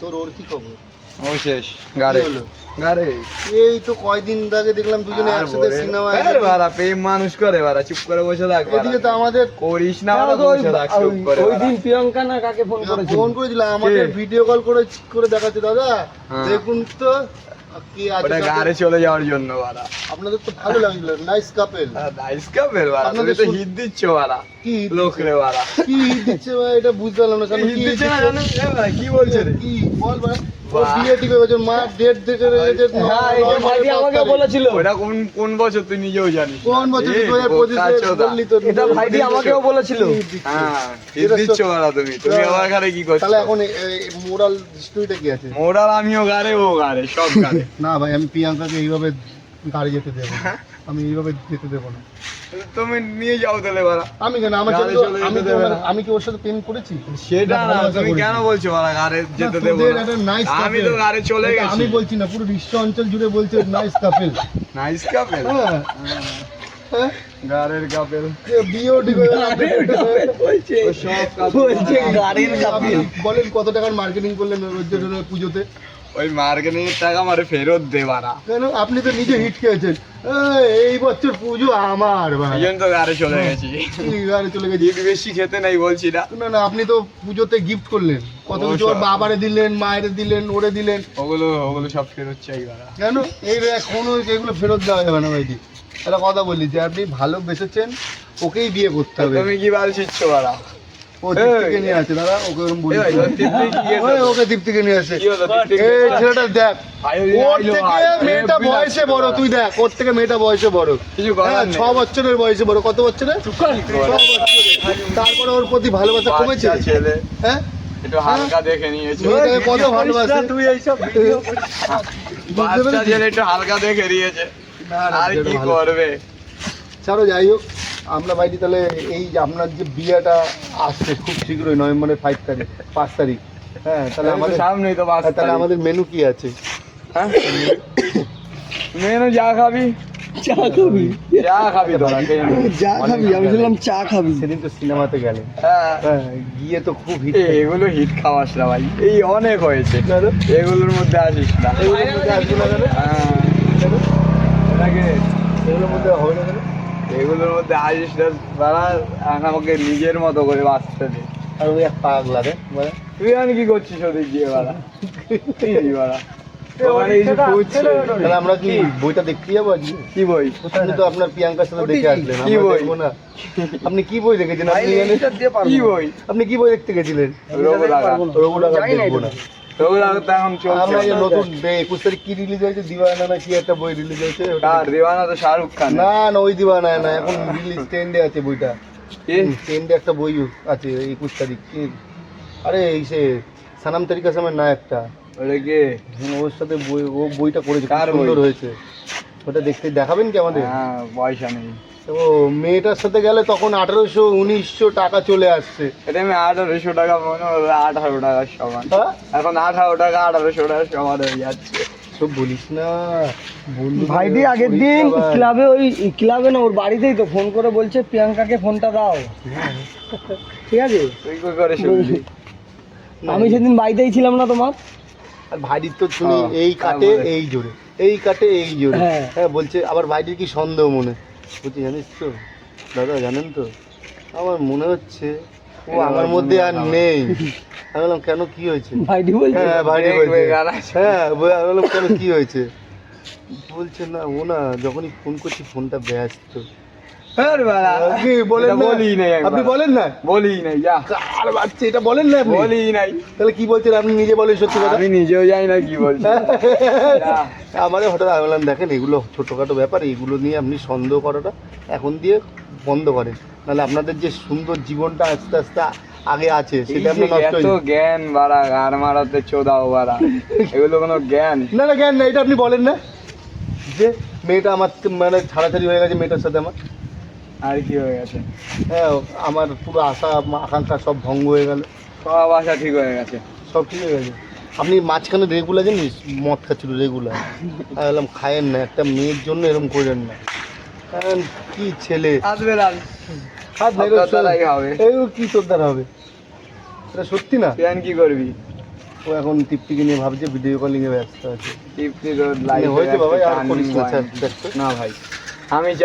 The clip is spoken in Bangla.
তোর ওর কি খবর? ও শেষ গাড়ি হলো গাড়ি। এই তো কয়দিন আগে দেখলাম দুজনে একসাথে সিনেমা। আরে বাড়া প্রেম মানুষ করে বাড়া, চুপ করে বসে থাক। এদিকে তো আমাদের করিস না বাড়া, বসে থাক চুপ করে। ওই দিন প্রিয়াঙ্কা না কাকে ফোন করেছিল আমাদের ভিডিও কল করে দেখাচ্ছে, দাদা দেখুন তো কি আছে। ওটা গাড়ি চলে যাওয়ার জন্য বাড়া। আপনাদের তো ভালো লাগলো, নাইস কাপল। নাইস কাপল বাড়া, তুমি তো হিট দিচ্ছ বাড়া। কি লোক রে বাড়া, কি হিট দিচ্ছে ভাই? এটা বুঝতে পারলাম না। হিট দিচ্ছে না জানো? এ বাড়া কি বলছে রে? কি বল ভাই? ও বিয়ে ঠিক হয়ে গেছে, মা ডেট দেখে রেখেছে। হ্যাঁ, এটা ভাইটি আমাকে বলেছিল। ওটা কোন বছর তুই নিজেও জানিস? কোন বছর? 2025 বললি তো। এটা ভাইটি আমাকেও বলেছিল। হ্যাঁ, হিট দিচ্ছ বাড়া তুমি আমার ঘরে কি করছো? তাহলে এখন মোরাল স্টোরিটা কি আছে? মোরাল আমিও গাড়ে, ও গাড়ে, সব গাড়ে। না ভাই, আমি প্রিয়াঙ্কাকে এইভাবে গাড়ি যেতে দেবো না। আমি এইভাবে যেতে দেবো না। তুমি নিয়ে যাও তাহলে বাড়া। আমি কেন? আমার গাড়ি চলে যেতে দেবে না। আমি কি ওর সাথে প্রেম করেছি? সেটা না, তুমি কেন বলছো বাড়া গাড়ি যেতে দেবো না? আমি তো গাড়ি চলে গেছি। আমি বলছি না, পুরো বিশ্ব অঞ্চল জুড়ে বলছে নাইস কাপল। নাইস কাপল, হ্যাঁ হ্যাঁ, গাড়ির কাপল বিয়েও ঠিক হয়ে গেল। বলছে ও সব কাপল বলছে গাড়ির আপনি কাপল। বলেন কত টাকার মার্কেটিং করলেন রোজ পুজোতে? ওই মার্কেটিং এর টাকা আমারে ফেরত দে বাড়া। কেন? আপনি তো নিজে হিট খেয়েছেন। এই বছর পুজো আমার ভাই, এই জন্য তো গাড়ি চলে গেছি। কি গাড়ি চলে গেছি? জিত বেশি খেতে নাই বলছি না। না না, আপনি তো পুজোতে গিফট করলেন কত কিছু, ওর বাবারে দিলেন, মায়েরে দিলেন, ওরে দিলেন। ওগুলো সব ফেরত চাই বাড়া। কেন? এই এখনো এগুলো ফেরত দেওয়া যাবে না ভাইজি। একটা কথা বলি, যে আপনি ভালোবেসেছেন, ওকেই বিয়ে করতে হবে। তুমি কি বাল শিখছো বাড়া? ও দীপ্তিকে নিয়ে আছে, দাদা ওকে ওরকম বলি। এই ভাই, দীপ্তি কি গেছে? ওকে দীপ্তিকে নিয়ে আসে। কি হলো দীপ্তি? এই ছেলেটা দেখ, আয়ো, ওর আয়ো, থেকে আয়ো, মেয়েটা হেব্বি বয়সে লাগছে বড়। বাড়া। তুই দেখ, ওর থেকে মেয়েটা বয়সে বড়। কিছু করার নেই। 6 বছরের বয়সে বড়। কত বছরে? 6 বছরে। তারপরে ওর প্রতি ভালোবাসা কমেছে? বাচ্চা ছেলে হ্যাঁ, একটু হালকা দেখে নিয়েছে। মেয়েটাকে কত ভালোবাসে। তুই এইসব ভিডিও বাচ্চা ছেলে একটু হালকা দেখে নিয়েছে, আর কি করবে? ছাড়ো, যাই হোক। আমরা বাইরে তাহলে এই যে আপনার যে বিয়েটা আসছে খুব শীঘ্রই, নভেম্বরের 5 তারিখ। হ্যাঁ, তাহলে আমাদের সামনেই তো বাস। তাহলে আমাদের মেনু কি আছে? হ্যাঁ, মেনু যা খাবি, চা খাবি। যা খাবি তোরা খেয়ে নে। চা খাবি? আমি শুনলাম চা খাবি। সেদিন তো সিনেমাতে গেলে, হ্যাঁ, হ্যাঁ, গিয়ে তো খুব হিট। এগুলো হিট খাওয়াস না ভাই, এই অনেক হয়েছে, এগুলোর মধ্যে আসিস না। এগুলোর মধ্যে আসবে না কেন? হ্যাঁ, এটাকে এগুলোর মধ্যে হবে না কেন? এগুলোর মধ্যে আসিস না বাড়া, আমাকে নিজের মতো করে বাঁচতে দে। আর ওই এক পাগলা রে মানে। তুই আমি কি করছিস ওদের গিয়ে বাড়া? কি বাড়া ওখানে এই যে খুঁজছে। তাহলে আমরা কি বইটা দেখতে যাবো আজকে? কি বই? আপনি তো আপনার প্রিয়াঙ্কার সাথে দেখে আসলেন, কি আমরা বই? দেখবো না? আপনি কি বই দেখেছেন? আপনি জানেন? কি বই? আপনি কি বই দেখতে গেছিলেন? রঘুরাঘাত দেখবো না। রঘুরাঘাত তো এখন আমরা চলছে। যে নতুন 21 তারিখ কি রিলিজ হয়েছে, দিওয়ানা না কি একটা বই রিলিজ হয়েছে? কার দিওয়ানা? তো শাহরুখ খান। না না, ওই দিওয়ানা না, এখন রিলিজ ট্রেন্ডে আছে বইটা। কি? ট্রেন্ডে একটা বই আছে 21 তারিখ। কি? আরে এই সে সানাম তরিকা সামের নায়কটা, ওটা কে? ওর সাথে বই, ও বইটা করেছে, খুব কার বই? সুন্দর হয়েছে। ওটা দেখতে দেখাবেন কি আমাদের? হ্যাঁ, পয়সা নেই। ও মেয়েটার সাথে গেলে তখন 1800-1900 টাকা চলে আসছে। এটা আমি 1800 টাকা মনে হলো 18 টাকার সমান। হ্যাঁ? এখন 18 টাকা 1800 টাকার সমান হয়ে যাচ্ছে। সব বলিস না বন্ধু। ভাইটি আগের দিন ক্লাবে, ওই ক্লাবে না ওর বাড়িতেই তো ফোন করে বলছে প্রিয়াঙ্কাকে ফোনটা দাও। ঠিক আছে, তুই কই করে শুনলি? আমি সেদিন বাড়িতেই ছিলাম না তোমার। আর ভাইটির তো শুনি হ্যাঁ, এই কাটে তারপরে? এই জোরে, এই কাটে এই জোরে। হ্যাঁ। হ্যাঁ বলছে, আবার ভাইটির কি সন্দেহ মনে বলছি, জানিস তো দাদা, জানেন তো আমার মনে হচ্ছে ও আমার মধ্যে আর নেই। আমি বললাম কেন, কি হয়েছে? ভাইটি বলছে হ্যাঁ ভাইটি দেখবে বলছে। গান আছে। হ্যাঁ আমি বললাম কেন, কি হয়েছে? বলছে না, ও না যখনই ফোন করছি ফোনটা ব্যস্ত। আরে বাড়া, কি বলেন এটা না? বলি নাই একবার। আপনি বলেন না? বলি নাই, যা। আর বাচ্চা, এটা বলেন না আপনি? বলি নাই। তাহলে কি বলছেন আপনি? নিজে বলেন সত্যি কথা। আমি নিজেও জানি না কি বলছি। যা। আমাদের হঠাৎ আমি বললাম, দেখেন এগুলো ছোটোখাটো ব্যাপার, এগুলো নিয়ে আপনি সন্দেহ করাটা এখন দিয়ে বন্ধ করেন, নাহলে আপনাদের যে সুন্দর জীবনটা আস্তে আস্তে আগে আছে সেটা আপনার নষ্ট হয়ে এত যাবে। জ্ঞান বাড়া, গার মারাতে চোদাও বাড়া, এগুলো কোনো জ্ঞান? না না জ্ঞান না, এটা আপনি বলেন না যে মেয়েটা আমার মানে ছাড়াছাড়ি হয়ে গেছে মেয়েটার সাথে আমার। আর কি হয়ে গেছে? হ্যাঁ, আমার পুরো আশা আকাঙ্ক্ষা সব ভঙ্গ হয়ে গেল। সব আশা ঠিক হয়ে গেছে। সব ঠিক হয়ে গেছে। আপনি মাঝখানে রেগুলার জানিস মদ খাচ্ছিল রেগুলার। আমি বললাম খায়েন না, একটা মেয়ের জন্য এরকম করেন না। কারণ কি ছেলে আসবে লাল, হাত আপনার দ্বারাই হবে। এই কি তোর দ্বারা হবে? এটা সত্যি না। তুই কি করবি? ও এখন তৃপ্তিকে নিয়ে ভাবছে, ভিডিও কলিং এ ব্যস্ত আছে। তৃপ্তি তো লাইফে হয়েছে বাবা, আর করিস না, ছাড়, ছাড়। না ভাই, আমি চাই